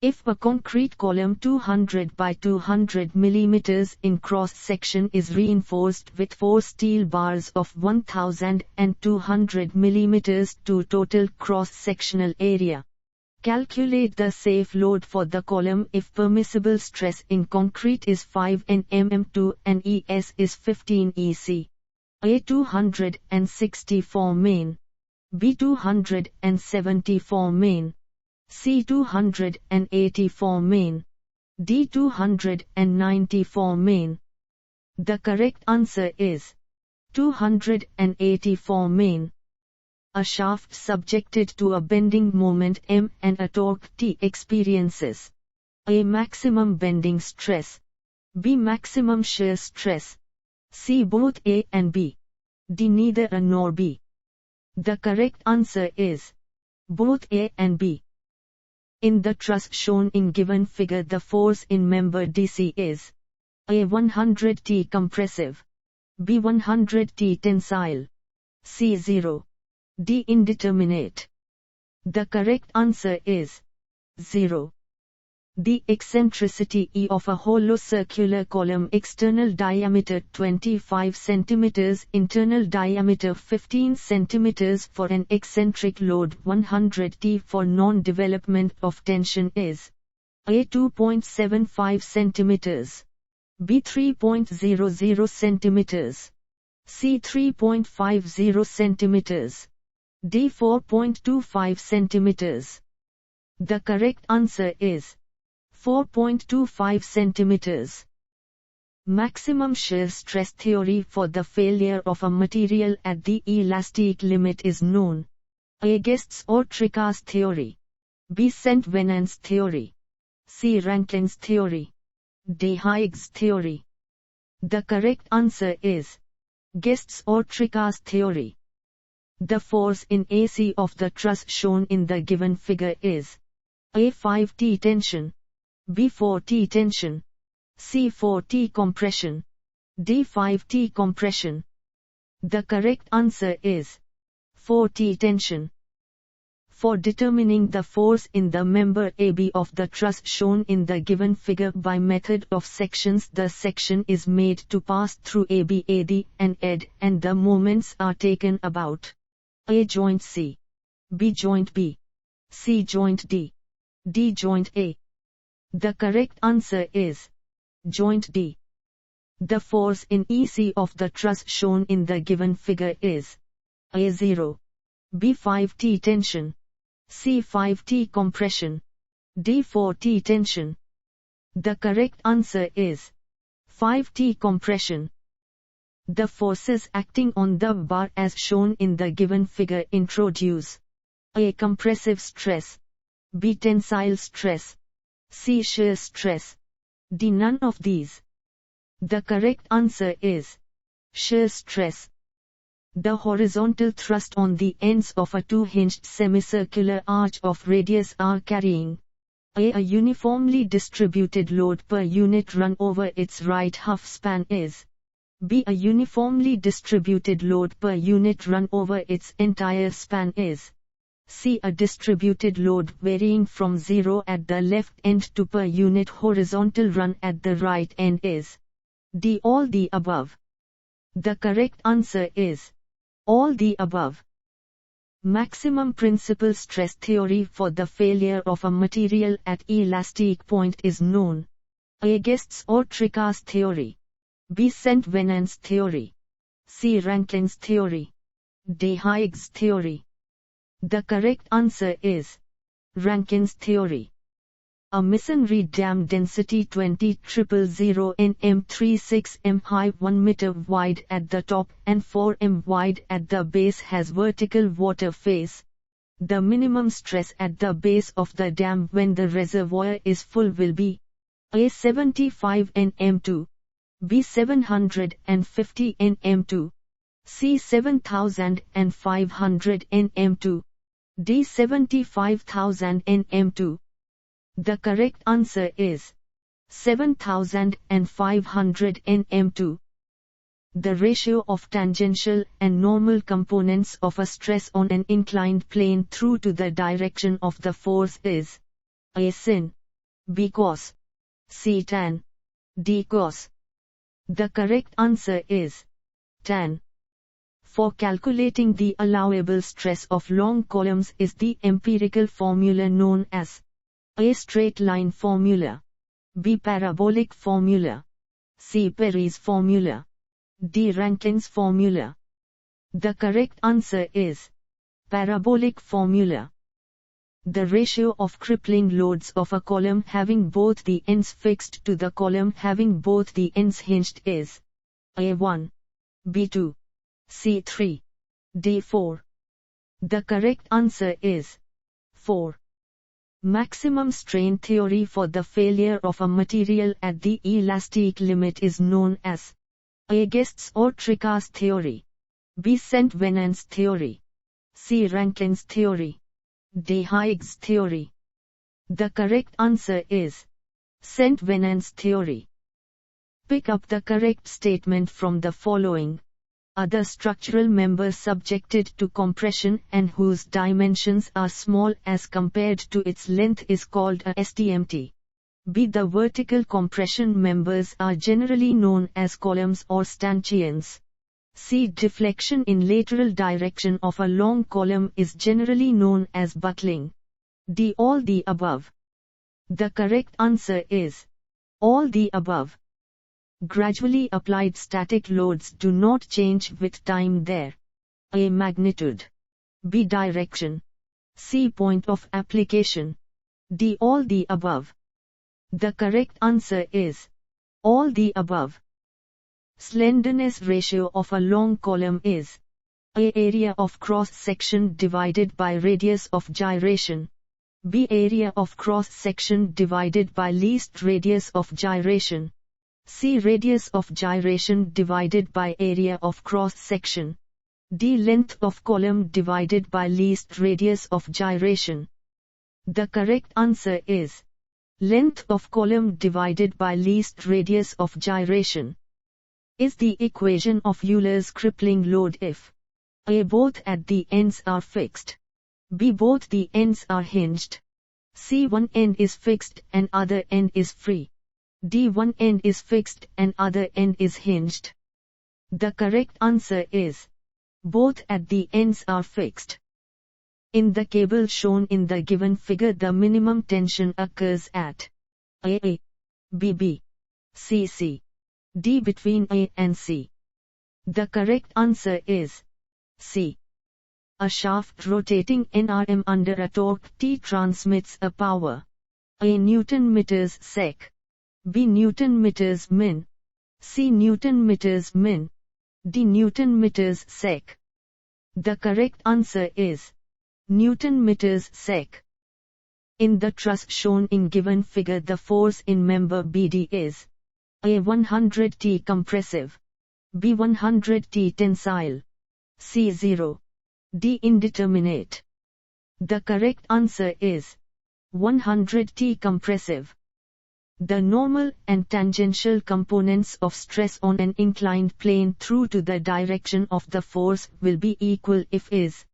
If a concrete column 200 by 200 mm in cross-section is reinforced with 4 steel bars of 1200 mm to total cross-sectional area. Calculate the safe load for the column if permissible stress in concrete is 5 Nmm and ES is 15 EC. A 264 main. B 274 main. C 284 main. D 294 main. The correct answer is 284 main. A shaft subjected to a bending moment M and a torque T experiences A. Maximum bending stress. B. Maximum shear stress. C. Both A and B. D. Neither A nor B. The correct answer is both A and B. In the truss shown in given figure, the force in member DC is A. 100 T compressive. B. 100 T tensile. C. 0. D. Indeterminate. The correct answer is 0. The eccentricity E of a hollow circular column, external diameter 25 cm, internal diameter 15 cm for an eccentric load 100 T for non-development of tension is A. 2.75 cm. B. 3.00 cm. C. 3.50 cm. D. 4.25 cm. The correct answer is 4.25 cm. Maximum shear stress theory for the failure of a material at the elastic limit is known. A. Guest's or Tricas theory. B. Slenderness theory. C. Rankine's theory. D. Hinged theory. The correct answer is Guest's or Tricas theory. The force in AC of the truss shown in the given figure is A. 5T tension. B. 4T tension. C. 4T compression. D. 5T compression. The correct answer is 4T tension. For determining the force in the member AB of the truss shown in the given figure by method of sections, the section is made to pass through AB, AD, and ED, and the moments are taken about A. joint C. B. joint B. C. joint D. D. joint A. The correct answer is joint D. The force in EC of the truss shown in the given figure is A. 0. B. 5T tension. C. 5T compression. D. 4T tension. The correct answer is 5T compression. The forces acting on the bar as shown in the given figure introduce A. compressive stress. B. tensile stress. C. shear stress. D. none of these. The correct answer is shear stress. The horizontal thrust on the ends of a two-hinged semicircular arch of radius r carrying A uniformly distributed load per unit run over its right half span is B. a uniformly distributed load per unit run over its entire span is C. a distributed load varying from 0 at the left end to per unit horizontal run at the right end is D. all the above. The correct answer is all the above. Maximum principal stress theory for the failure of a material at elastic point is known. A. Guest's or Tricas theory. B. Slenderness theory. C. Rankine's theory. D. Hinged theory. The correct answer is Rankine's theory. A masonry dam density 20,000 Nm 36 m high 1 meter wide at the top and 4 m wide at the base has vertical water phase. The minimum stress at the base of the dam when the reservoir is full will be A. 75 Nm2. B. 750 Nm2. C. 7,500 Nm2. D. 75,000 Nm2. The correct answer is 7,500 Nm2. The ratio of tangential and normal components of a stress on an inclined plane through to the direction of the force is A. sin. B cos, C tan, D cos. The correct answer is tan. For calculating the allowable stress of long columns is the empirical formula known as A. Straight line formula, B. Parabolic formula, C. Perry's formula, D. Rankine's formula. The correct answer is parabolic formula. The ratio of crippling loads of a column having both the ends fixed to the column having both the ends hinged is A1, B2, C3, D4. The correct answer is 4. Maximum strain theory for the failure of a material at the elastic limit is known as A. Guest's or Tricas theory, B. Saint-Venant's theory, C. Rankine's theory, D. Higgs theory. The correct answer is Saint-Venant's theory. Pick up the correct statement from the following. Other structural member subjected to compression and whose dimensions are small as compared to its length is called a STMT. B. The vertical compression members are generally known as columns or stanchions. C. Deflection in lateral direction of a long column is generally known as buckling. D. All the above. The correct answer is all the above. Gradually applied static loads do not change with time there. A. Magnitude, B. Direction, C. Point of application, D. All the above. The correct answer is all the above. Slenderness ratio of a long column is A. Area of cross-section divided by radius of gyration, B. Area of cross-section divided by least radius of gyration, C. Radius of gyration divided by area of cross-section, D. Length of column divided by least radius of gyration. The correct answer is length of column divided by least radius of gyration. Is the equation of Eulers crippling load if A. Both at the ends are fixed, B. Both the ends are hinged, C. One end is fixed and other end is free, D. One end is fixed and other end is hinged. The correct answer is both at the ends are fixed. In the cable shown in the given figure, the minimum tension occurs at A, B, C, D between A and C. The correct answer is C. A shaft rotating N.R.M under a torque T transmits a power A. Newton meters sec, B. Newton meters min, C. Newton meters min, D. Newton meters sec. The correct answer is Newton meters sec. In the truss shown in given figure, the force in member BD is A. 100 T compressive, B. 100 T tensile, C. 0, D. Indeterminate. The correct answer is 100 T compressive. The normal and tangential components of stress on an inclined plane through to the direction of the force will be equal if is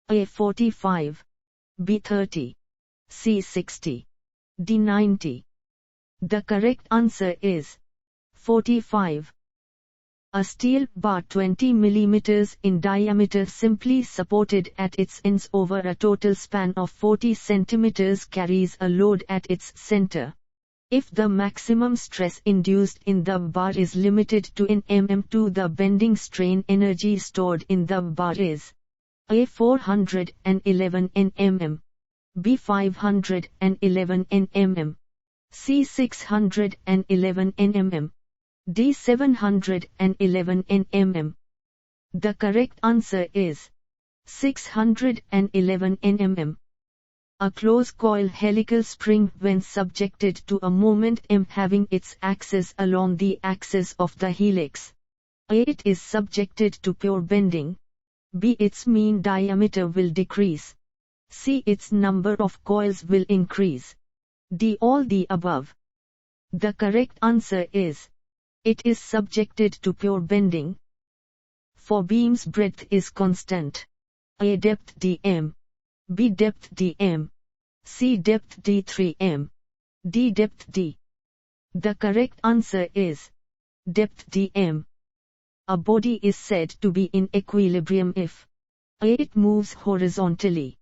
A. 45, B. 30, C. 60, D. 90. The correct answer is 45. A steel bar 20 mm in diameter simply supported at its ends over a total span of 40 cm carries a load at its center. If the maximum stress induced in the bar is limited to N.M, the bending strain energy stored in the bar is A. 411 Nmm, B. 511 Nmm, C. 611 Nmm, D. 711 Nmm. The correct answer is 611 Nmm. A closed coil helical spring, when subjected to a moment m having its axis along the axis of the helix, A. It is subjected to pure bending, B. Its mean diameter will decrease, C. Its number of coils will increase, D. All the above. The correct answer is it is subjected to pure bending. For beam's breadth is constant, A. Depth dm, B. Depth dm, C. Depth d3m, D. Depth D. The correct answer is depth dm. A body is said to be in equilibrium if A. It moves horizontally.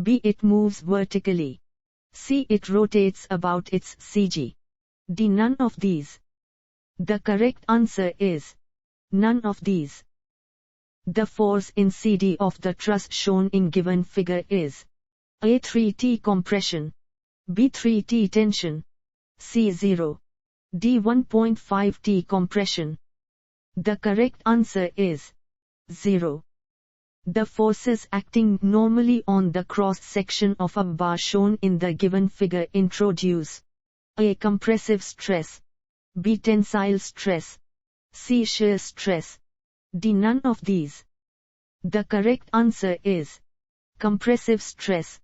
B. It moves vertically. C. It rotates about its CG. D. None of these. The correct answer is none of these. The force in CD of the truss shown in given figure is A. 3T compression, B. 3T tension, C. 0, D. 1.5T compression. The correct answer is 0. The forces acting normally on the cross-section of a bar shown in the given figure introduce A. Compressive stress, B. Tensile stress, C. Shear stress, D. None of these. The correct answer is compressive stress.